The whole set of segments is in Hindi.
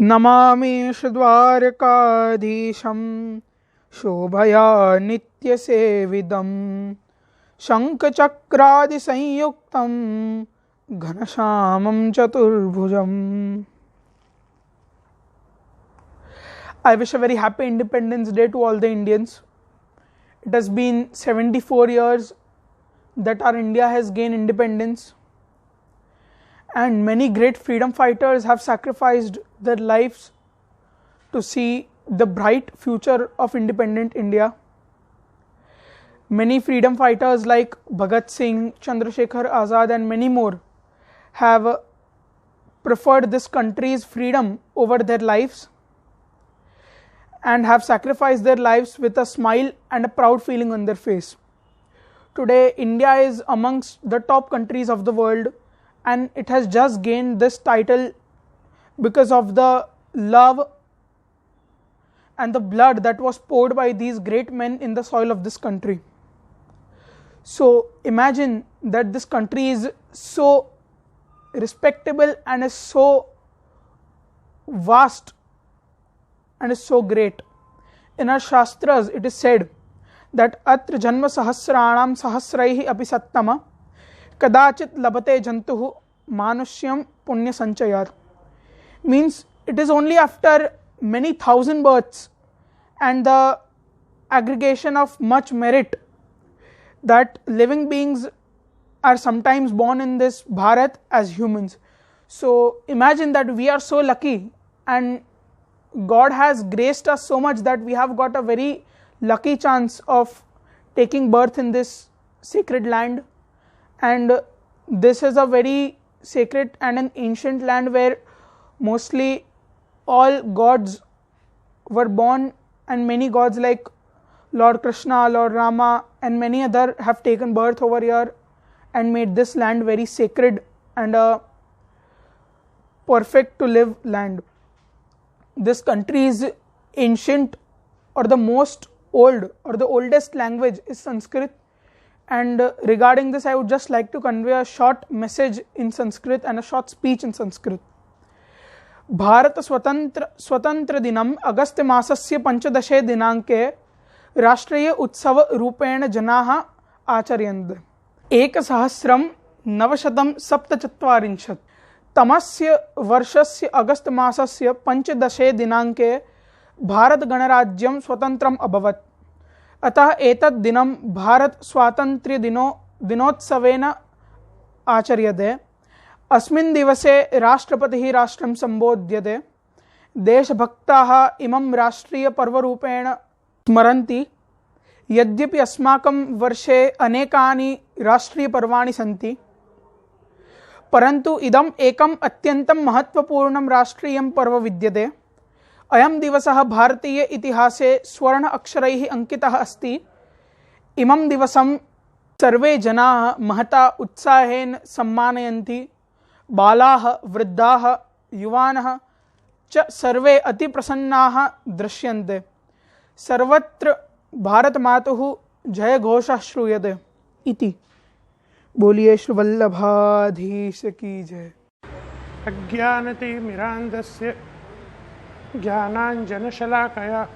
Namami द्वारकाधीशं शोभया नित्यसेविदं शङ्खचक्रादिसंयुक्तं घनश्यामं चतुर्भुजम्. I wish a very happy Independence Day to all the Indians. It has been 74 years that our India has gained independence, and many great freedom fighters have sacrificed their lives to see the bright future of independent India. Many freedom fighters like Bhagat Singh, Chandrasekhar Azad and many more have preferred this country's freedom over their lives and have sacrificed their lives with a smile and a proud feeling on their face. Today, India is amongst the top countries of the world, and it has just gained this title because of the love and the blood that was poured by these great men in the soil of this country. So imagine that this country is so respectable and is so vast and is so great. In our Shastras, it is said that atra janma sahasranam sahasraihi api sattama kadachit labate jantuhu manushyam punya sanchayat. Means it is only after many thousand births and the aggregation of much merit that living beings are sometimes born in this Bharat as humans. So imagine that we are so lucky, and God has graced us so much that we have got a very lucky chance of taking birth in this sacred land. And this is a very sacred and an ancient land where mostly all gods were born, and many gods like Lord Krishna, Lord Rama and many other have taken birth over here and made this land very sacred and a perfect to live land. This country is ancient, or the most old or the oldest language is Sanskrit, and regarding this I would just like to convey a short message in Sanskrit and a short speech in Sanskrit. Bharat स्वतंत्र दिनम अगस्त मासस्य पंचदशे दिनांके राष्ट्रीय उत्सव रूपेण जनाः आचर्यन्ते. 1947 तमस्य वर्षस्य अगस्त मासस्य पंचदशे दिनांके भारत गणराज्यं स्वतंत्रम् अभवत्. अतः एतत् दिनं भारत स्वातंत्र्य दिनोत्सवेन आचर्यते. अस्मिन् दिवसे राष्ट्रपतिः राष्ट्रं सम्बोध्यते. देशभक्ताः इमं राष्ट्रीय पर्वरूपेण स्मरन्ति. यद्यपि अस्माकं वर्षे अनेकानि राष्ट्रीयपर्वाणि सन्ति, परन्तु इदम् एकम् अत्यन्तं महत्त्वपूर्णं राष्ट्रीयं पर्व विद्यते. अयं दिवसः भारतीय इतिहासे स्वर्ण अक्षरैः अंकितः अस्ति. इमं दिवसं सर्वे जनाः महता उत्साहेन सम्मानयन्ति. बालाः, वृद्धाः, युवानः च सर्वे अति प्रसन्नाः दृश्यन्ते. सर्वत्र भारत मातुः जय घोषः श्रूयते इति. बोलिए श्री वल्लभाधीश की जय. अज्ञानतिमिरान्धस्य ज्ञानाञ्जनशलाकया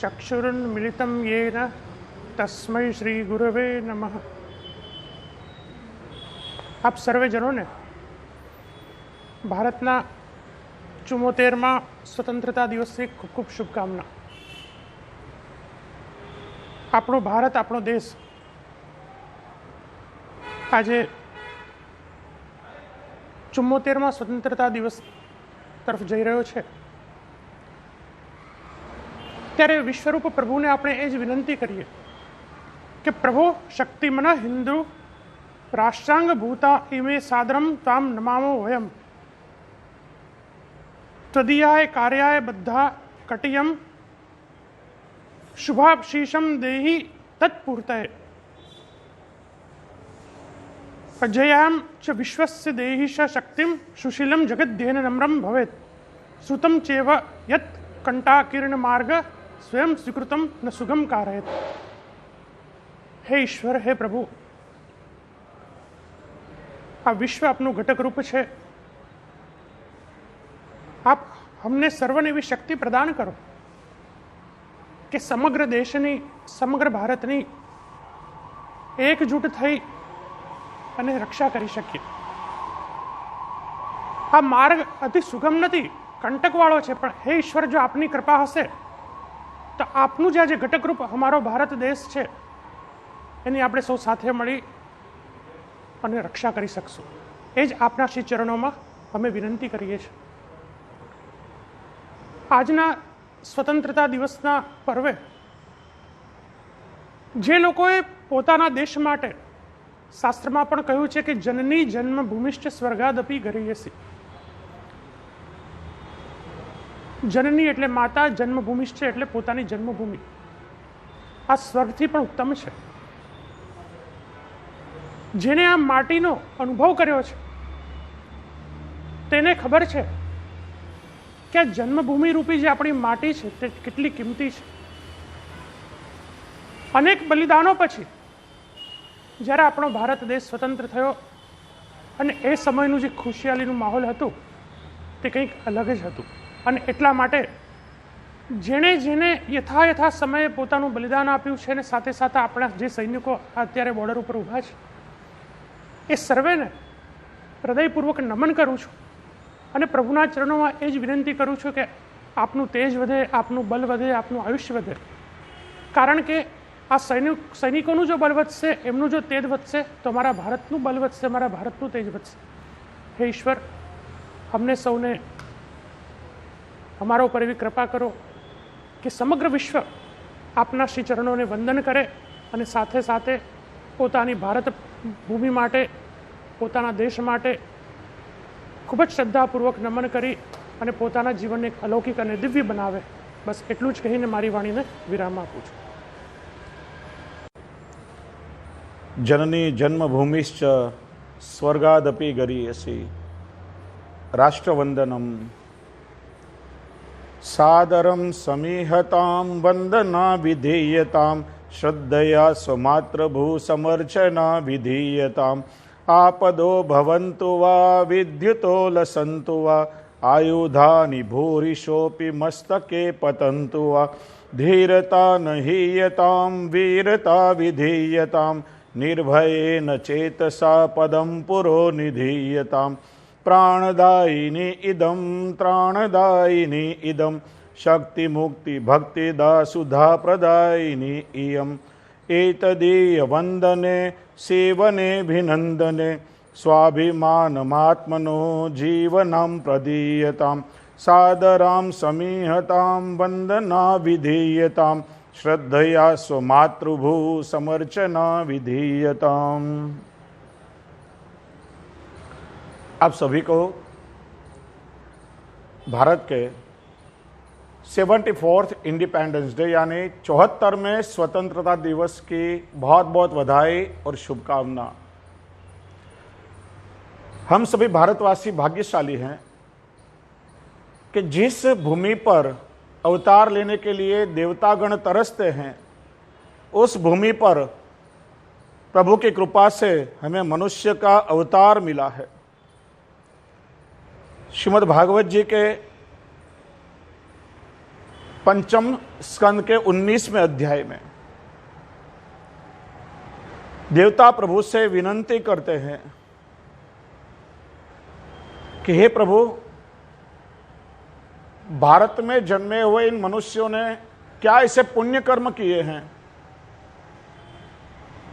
चक्षुरुन्मिलितं येन तस्मै श्री गुरवे नमः. आप सर्वे जनों ने ભારતના 74મા સ્વતંત્રતા દિવસની ખૂબ ખૂબ શુભકામના. આપણો ભારત, આપણો દેશ આજે 74મા સ્વતંત્રતા દિવસ તરફ જઈ રહ્યો છે. ત્યારે વિશ્વરૂપ પ્રભુને આપણે એ જ વિનંતી કરીએ કે પ્રભુ શક્તિમન હિન્દુ રાષ્ટ્રાંગભૂતા ઇમે સાદરમ તામ નમામો વયમ त्वदीयाय कार्याय बद्धा कटियम शुभाशीषम देहि तत्पूर्तये. अजयाम च विश्वस्य देहि शक्तिम सुशीलम जगद्ध्येन नम्रम भवेत्. श्रुतं चेव यत् कंटाकीर्ण मार्ग स्वयं स्वीकृतम न सुगम कारयेत्. हे ईश्वर, हे प्रभु, આ વિશ્વ આપનું ઘટક રૂપ છે. આપ અમને સર્વને એવી શક્તિ પ્રદાન કરો કે સમગ્ર દેશની, સમગ્ર ભારતની એકજૂટ થઈ અને રક્ષા કરી શકીએ. આ માર્ગ અતિ સુગમ નથી, કંટકવાળો છે, પણ હે ઈશ્વર, જો આપની કૃપા હશે તો આપનું જે આજે ઘટકરૂપ અમારો ભારત દેશ છે એની આપણે સૌ સાથે મળી અને રક્ષા કરી શકશું. એ જ આપના શ્રી ચરણોમાં અમે વિનંતી કરીએ છીએ. આજના સ્વતંત્રતા દિવસના પર્વે જે લોકોએ પોતાના દેશ માટે, શાસ્ત્રમાં પણ કહ્યું છે કે જનની જન્મભૂમિશ્ચ સ્વર્ગાદપી ગરીયસી. જનની એટલે માતા, જન્મભૂમિશ્ચ એટલે પોતાની જન્મભૂમિ. આ સ્વર્ગથી પણ ઉત્તમ છે. જેને આ માટીનો અનુભવ કર્યો છે તેને ખબર છે કે આ જન્મભૂમિ રૂપી જે આપણી માટી છે તે કેટલી કિંમતી છે. અનેક બલિદાનો પછી જ્યારે આપણો ભારત દેશ સ્વતંત્ર થયો અને એ સમયનું જે ખુશિયાલીનું માહોલ હતું તે કંઈક અલગ જ હતું. અને એટલા માટે જેણે જેણે યથા સમયે પોતાનું બલિદાન આપ્યું છે અને સાથે સાથે આપણા જે સૈનિકો અત્યારે બોર્ડર ઉપર ઊભા છે એ સર્વેને હૃદયપૂર્વક નમન કરું છું અને પ્રભુના ચરણોમાં એ જ વિનંતી કરું છું કે આપનું તેજ વધે, આપનું બલ વધે, આપનું આયુષ્ય વધે. કારણ કે આ સૈનિકોનું જો બલ વધશે, એમનું જો તેજ વધશે તો અમારા ભારતનું બલ વધશે, અમારા ભારતનું તેજ વધશે. હે ઈશ્વર, અમને સૌને અમારા ઉપર એવી કૃપા કરો કે સમગ્ર વિશ્વ આપના શ્રી ચરણોને વંદન કરે અને સાથે સાથે પોતાની ભારત ભૂમિ માટે, પોતાના દેશ માટે ખૂબ જ શ્રદ્ધાપૂર્વક નમન કરી અને પોતાના જીવનને એક અલૌકિક અને દિવ્ય બનાવે. બસ એટલું જ કહીને મારી વાણીને વિરામ આપું છું. જનની જન્મભૂમિશ્ચ સ્વર્ગાદપી ગરીયસી. રાષ્ટ્રવંદનમ. સાદરમ સમીહતામ વંદના વિધેયતામ શ્રદ્ધયા સ્વમાતૃભૂ સમર્ચના વિધીયતામ. આપદો ભવન્તુ વા વિદ્યુતો લસન્તુ વા આયુધાની ભૂરિશોપી મસ્તકે પતન્તુ વા ધીરતા ન હીયતામ વીરતા વિધીયતામ નિર્ભયેન ચેતસા પદમ પુરો નિધીયતામ. પ્રાણદાયિની ઇદમ ત્રાણદાયિની ઇદમ શક્તિ મુક્તિ ભક્તિદા સુધા પ્રદાયિની ઇયમ. એતદીય વંદને સેવને ભિનંદને સ્વાભિમાનમાત્મનો જીવનમ પ્રદીયતામ. સાદરામ સમીહતામ વંદના વિધીયતામ श्रद्धया स्वमातृभू समर्चना विधीयताम। आप सभी को भारत के 74th इंडिपेंडेंस डे यानी 74वें स्वतंत्रता दिवस की बहुत बहुत बधाई और शुभकामना। हम सभी भारतवासी भाग्यशाली हैं कि जिस भूमि पर अवतार लेने के लिए देवतागण तरसते हैं, उस भूमि पर प्रभु की कृपा से हमें मनुष्य का अवतार मिला है। श्रीमद् भागवत जी के 5 स्कंद के 19वें अध्याय में देवता प्रभु से विनंती करते हैं कि हे प्रभु, भारत में जन्मे हुए इन मनुष्यों ने क्या ऐसे पुण्य कर्म किए हैं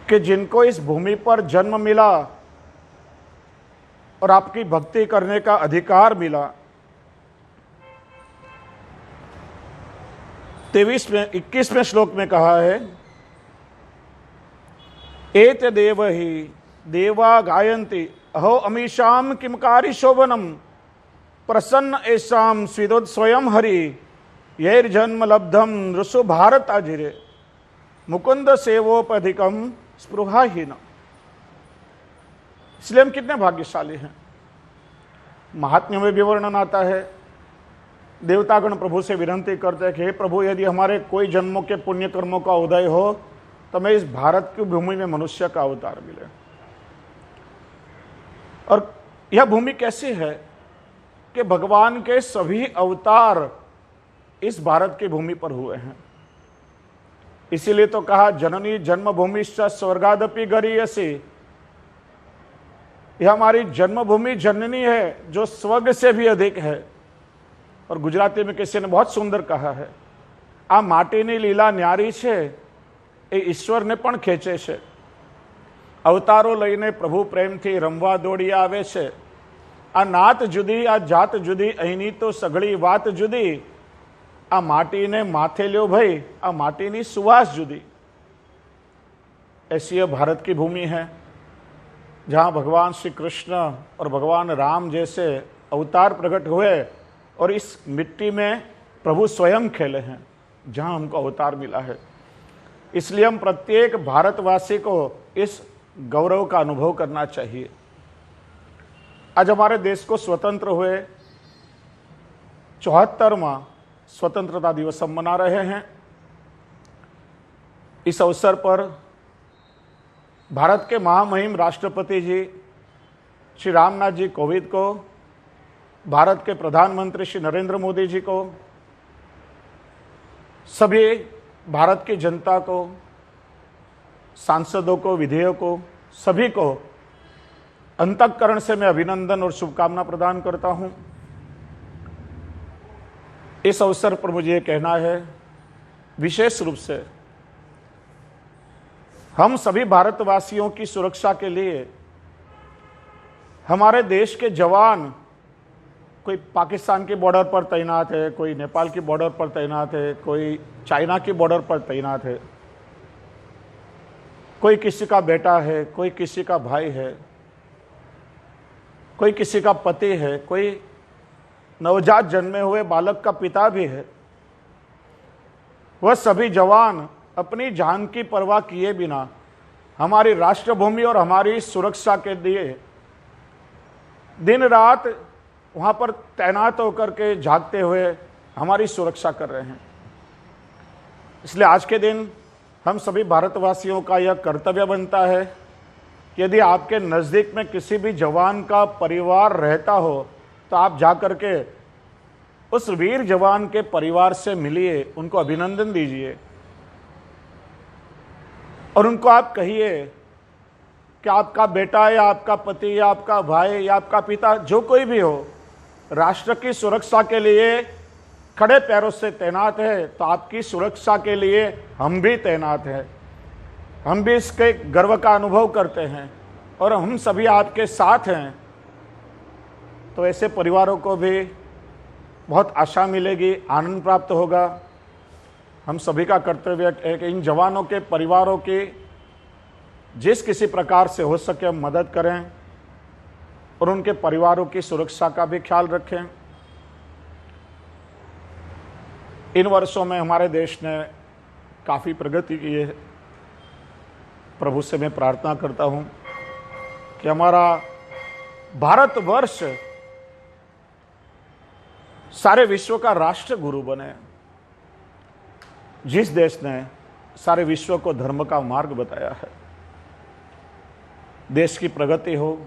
कि जिनको इस भूमि पर जन्म मिला और आपकी भक्ति करने का अधिकार मिला। 21वें श्लोक में कहा है, एत देव ही देवा गायन्ति अहो अमीशाम किमकारी शोभनम प्रसन्न ऐसाम स्विदोद स्वयं हरि यैर्जन्म लब्धम ऋषु भारत आजिरे मुकुंद सेवोपधिकम स्पृहाहीन। इसलिए हम कितने भाग्यशाली हैं। महात्म्य में भी वर्णन आता है, देवतागण प्रभु से विनंती करते हैं कि हे प्रभु, यदि हमारे कोई जन्मों के पुण्य कर्मों का उदय हो तो मैं इस भारत की भूमि में मनुष्य का अवतार मिले। और यह भूमि कैसी है? कि भगवान के सभी अवतार इस भारत की भूमि पर हुए हैं। इसीलिए तो कहा जननी जन्मभूमिश्च स्वर्गादपि गरीयसी, यह हमारी जन्मभूमि जननी है जो स्वर्ग से भी अधिक है। और गुजराती में किसी ने बहुत सुंदर कहा है, आ माटीनी लीला न्यारी छे ए ईश्वरने पण खेचे छे। अवतारो लईने प्रभु प्रेमथी रमवा दौड़ी आवे छे। आ नात जुदी आ जात जुदी, अहीनी तो सगड़ी वात जुदी। आ माटीने माथे ल्यो भाई, आ माटीनी सुवास जुदी। ऐसी यह भारत की भूमि है जहाँ भगवान श्री कृष्ण और भगवान राम जैसे अवतार प्रकट हुए और इस मिट्टी में प्रभु स्वयं खेले हैं, जहाँ हमको अवतार मिला है। इसलिए हम प्रत्येक भारतवासी को इस गौरव का अनुभव करना चाहिए। आज हमारे देश को स्वतंत्र हुए 74वां स्वतंत्रता दिवस हम मना रहे हैं। इस अवसर पर भारत के महामहिम राष्ट्रपति जी श्री रामनाथ जी कोविंद को, भारत के प्रधानमंत्री श्री नरेंद्र मोदी जी को, सभी भारत की जनता को, सांसदों को, विधेयकों, सभी को अंतःकरण से मैं अभिनंदन और शुभकामना प्रदान करता हूं। इस अवसर पर मुझे ये कहना है, विशेष रूप से हम सभी भारतवासियों की सुरक्षा के लिए हमारे देश के जवान, कोई पाकिस्तान के बॉर्डर पर तैनात है, कोई नेपाल की बॉर्डर पर तैनात है, कोई चाइना की बॉर्डर पर तैनात है, कोई किसी का बेटा है, कोई किसी का भाई है, कोई किसी का पति है, कोई नवजात जन्मे हुए बालक का पिता भी है। वह सभी जवान अपनी जान की परवाह किए बिना हमारी राष्ट्रभूमि और हमारी सुरक्षा के लिए दिन रात वहां पर तैनात होकर के जागते हुए हमारी सुरक्षा कर रहे हैं। इसलिए आज के दिन हम सभी भारतवासियों का यह कर्तव्य बनता है कि यदि आपके नज़दीक में किसी भी जवान का परिवार रहता हो तो आप जाकर के उस वीर जवान के परिवार से मिलिए, उनको अभिनंदन दीजिए और उनको आप कहिए कि आपका बेटा या आपका पति या आपका भाई या आपका पिता, जो कोई भी हो, राष्ट्र की सुरक्षा के लिए खड़े पैरों से तैनात है, तो आपकी सुरक्षा के लिए हम भी तैनात हैं। हम भी इसके गर्व का अनुभव करते हैं और हम सभी आपके साथ हैं। तो ऐसे परिवारों को भी बहुत आशा मिलेगी, आनंद प्राप्त होगा। हम सभी का कर्तव्य है कि इन जवानों के परिवारों की जिस किसी प्रकार से हो सके हम मदद करें और उनके परिवारों की सुरक्षा का भी ख्याल रखें। इन वर्षों में हमारे देश ने काफ़ी प्रगति की है। प्रभु से मैं प्रार्थना करता हूं कि हमारा भारतवर्ष सारे विश्व का राष्ट्र गुरु बने, जिस देश ने सारे विश्व को धर्म का मार्ग बताया है। देश की प्रगति हो,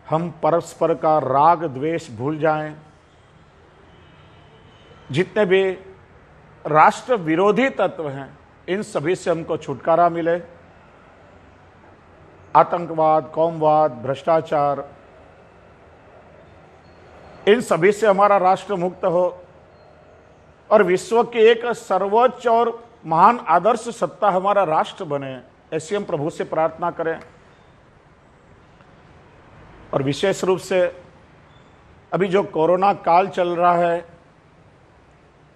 हम परस्पर का राग द्वेष भूल जाएं, जितने भी राष्ट्र विरोधी तत्व हैं इन सभी से हमको छुटकारा मिले। आतंकवाद, कौमवाद, भ्रष्टाचार, इन सभी से हमारा राष्ट्र मुक्त हो और विश्व की एक सर्वोच्च और महान आदर्श सत्ता हमारा राष्ट्र बने, ऐसी हम प्रभु से प्रार्थना करें। और विशेष रूप से अभी जो कोरोना काल चल रहा है,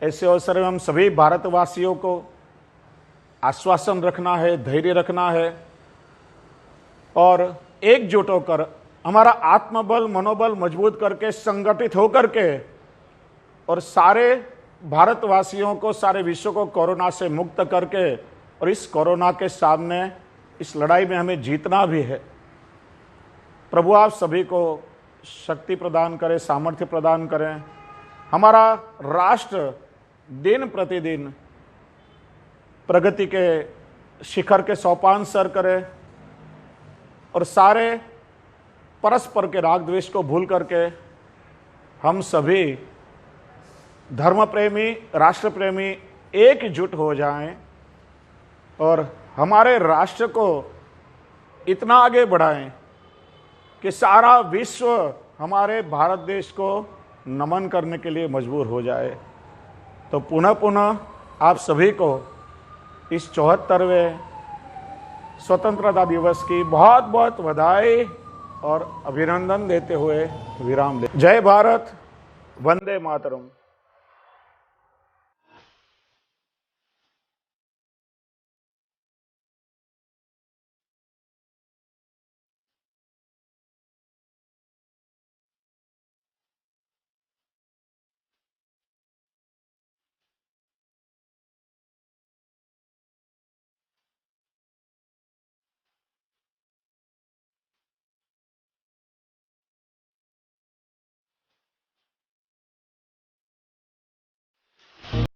ऐसे अवसर में हम सभी भारतवासियों को आश्वासन रखना है, धैर्य रखना है और एकजुट होकर हमारा आत्मबल, मनोबल मजबूत करके, संगठित होकर के और सारे भारतवासियों को, सारे विश्व को कोरोना से मुक्त करके और इस कोरोना के सामने इस लड़ाई में हमें जीतना भी है। प्रभु आप सभी को शक्ति प्रदान करें, सामर्थ्य प्रदान करें। हमारा राष्ट्र दिन प्रतिदिन प्रगति के शिखर के सोपान सर करे और सारे परस्पर के राग द्वेष को भूल करके हम सभी धर्म प्रेमी, राष्ट्र प्रेमी एकजुट हो जाएं और हमारे राष्ट्र को इतना आगे बढ़ाएं कि सारा विश्व हमारे भारत देश को नमन करने के लिए मजबूर हो जाए। तो पुनः पुनः आप सभी को इस 74वें स्वतंत्रता दिवस की बहुत बहुत बधाई और अभिनंदन देते हुए विराम ले। जय भारत, वंदे मातरम।